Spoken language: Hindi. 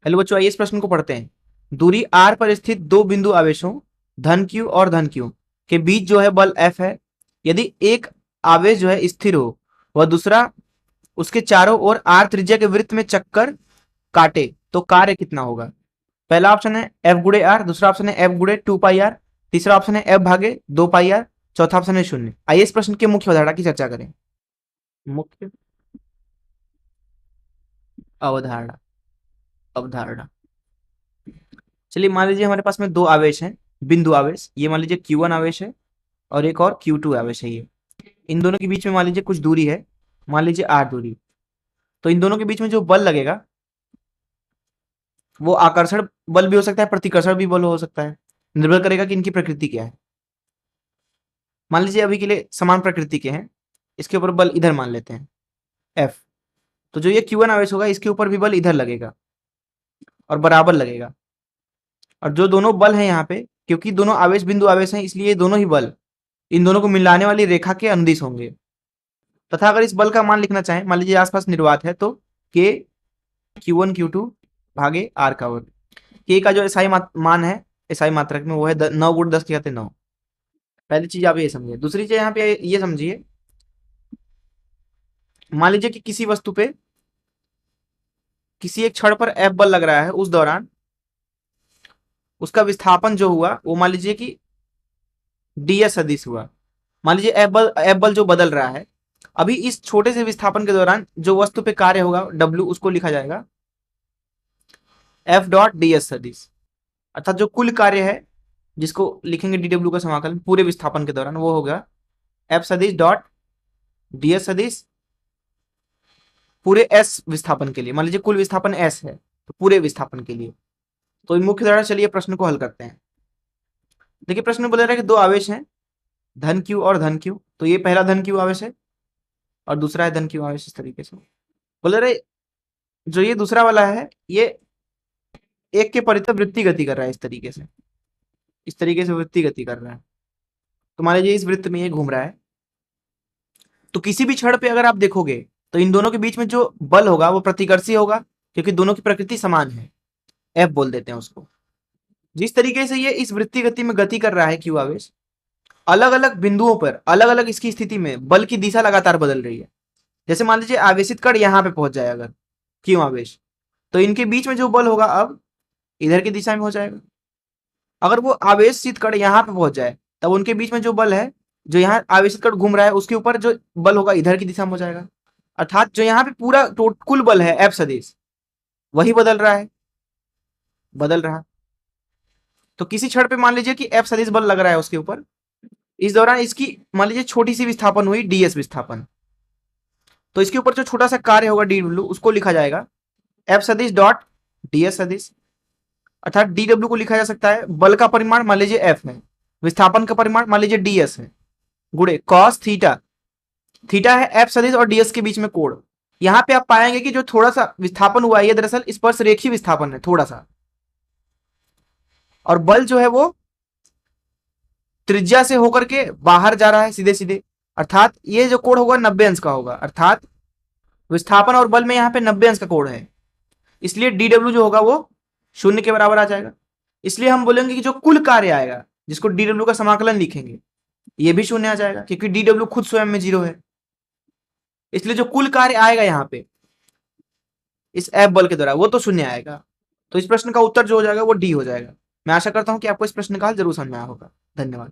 हेलो बच्चों, आइए इस प्रश्न को पढ़ते हैं। दूरी r पर स्थित दो बिंदु आवेशों धन q और धन q के बीच जो है बल F है। यदि एक आवेश जो है स्थिर हो, वह दूसरा उसके चारों ओर r त्रिज्या के वृत्त में चक्कर काटे, तो कार्य कितना होगा? पहला ऑप्शन है F गुणे r, दूसरा ऑप्शन है F गुणे 2 पाई r, तीसरा ऑप्शन है F भागे 2 पाई r, चौथा ऑप्शन है 0। आइए इस प्रश्न के मुख्य अवधारणा की चर्चा करें। मुख्य अवधारणा अवधारणा चलिए, मान लीजिए हमारे पास में दो आवेश हैं, बिंदु आवेश। ये मान लीजिए Q1 आवेश है और एक और Q2 आवेश है। ये इन दोनों के बीच में मान लीजिए कुछ दूरी है, मान लीजिए r दूरी। तो इन दोनों के बीच में जो बल लगेगा वो आकर्षण बल भी हो सकता है, प्रतिकर्षण भी बल हो सकता है। निर्भर करेगा कि इनकी प्रकृति क्या है। मान लीजिए अभी के लिए समान प्रकृति के हैं, इसके ऊपर बल इधर मान लेते हैं F। तो जो ये Q1 आवेश होगा इसके ऊपर भी बल इधर लगेगा और बराबर लगेगा। और जो दोनों बल हैं यहाँ पे, क्योंकि दोनों आवेश बिंदु आवेश हैं, इसलिए दोनों ही बल इन दोनों को मिलाने वाली रेखा के अनुदिश होंगे। तथा अगर इस बल का मान लिखना चाहें, मान लीजिए आसपास निर्वात है, तो K Q1 Q2 भागे R का वर्ग। K का जो एसआई मान है एसआई मात्रक में, वो है 9 गुण 10 के घाते 9। पहली चीज आप ये समझिए। दूसरी चीज यहाँ पे ये समझिए, मान लीजिए कि किसी वस्तु पे किसी एक छड़ पर F बल लग रहा है, उस दौरान उसका विस्थापन जो हुआ वो मान लीजिए कि ds सदिश हुआ। मान लीजिए F बल जो बदल रहा है, अभी इस छोटे से विस्थापन के दौरान जो वस्तु पे कार्य होगा W, उसको लिखा जाएगा F डॉट ds सदिश। अर्थात जो कुल कार्य है जिसको लिखेंगे dw का समाकलन पूरे विस्थापन के दौरान, वो होगा F सदिश डॉट ds सदिश पूरे s विस्थापन के लिए। मान लीजिए कुल विस्थापन s है, तो पूरे विस्थापन के लिए। तो मुख्य धारा, चलिए प्रश्न को हल करते हैं। देखिए प्रश्न में बोल रहा है कि दो आवेश हैं धन q और धन q। तो ये पहला धन q आवेश है और दूसरा है धन q आवेश। इस तरीके से बोल रहे, जो ये दूसरा वाला है ये एक के परितः वृत्ति गति कर रहा है। इस तरीके से वृत्ति गति कर रहा है। तो मान लीजिए इस वृत्त में ये घूम रहा है। तो किसी भी छड़ पे अगर आप देखोगे तो इन दोनों के बीच में जो बल होगा वो प्रतिकर्षी होगा, क्योंकि दोनों की प्रकृति समान है। F बोल देते हैं उसको। जिस तरीके से ये इस वृत्ति गति में गति कर रहा है Q आवेश, अलग अलग बिंदुओं पर अलग अलग इसकी स्थिति में बल की दिशा लगातार बदल रही है। जैसे मान लीजिए आवेशित कण यहाँ पे पहुंच जाए अगर Q आवेश, तो इनके बीच में जो बल होगा अब इधर की दिशा में हो जाएगा। अगर वो आवेशित कण यहाँ पे पहुंच जाए, तब उनके बीच में जो बल है, जो यहाँ आवेशित कण घूम रहा है, उसके ऊपर जो बल होगा इधर की दिशा में हो जाएगा। अर्थात जो यहाँ पे पूरा कुल बल है F सदिश, वही बदल रहा। तो किसी छड़ पे मान लीजिए कि F सदिश बल लग रहा है उसके ऊपर, इस दौरान इसकी मान लीजिए छोटी सी विस्थापन हुई ds विस्थापन। तो इसके ऊपर जो छोटा सा कार्य होगा dw, उसको लिखा जाएगा F सदिश डॉट ds सदिश। अर्थात dw को लिखा जा सकता है, बल का परिमाण मान लीजिए F है, विस्थापन का परिमाण मान लीजिए ds है, गुणे cos थीटा। थीटा है F सदिश और ds के बीच में कोण। यहां पे आप पाएंगे कि जो थोड़ा सा विस्थापन हुआ है, ये दरअसल स्पर्श रेखीय विस्थापन है थोड़ा सा, और बल जो है वो त्रिज्या से होकर के बाहर जा रहा है सीधे सीधे। अर्थात ये जो कोण होगा 90 अंश का होगा। अर्थात विस्थापन और बल में यहाँ पे 90 अंश का कोण है, इसलिए dw जो होगा वो 0 के बराबर आ जाएगा। इसलिए हम बोलेंगे कि जो कुल कार्य आएगा, जिसको dw का समाकलन लिखेंगे, ये भी 0 आ जाएगा, क्योंकि dw खुद स्वयं में 0 है। इसलिए जो कुल कार्य आएगा यहाँ पे इस F बल के द्वारा, वो तो 0 आएगा। तो इस प्रश्न का उत्तर जो हो जाएगा वो डी हो जाएगा। मैं आशा करता हूं कि आपको इस प्रश्न का हल जरूर समझ में आया होगा। धन्यवाद।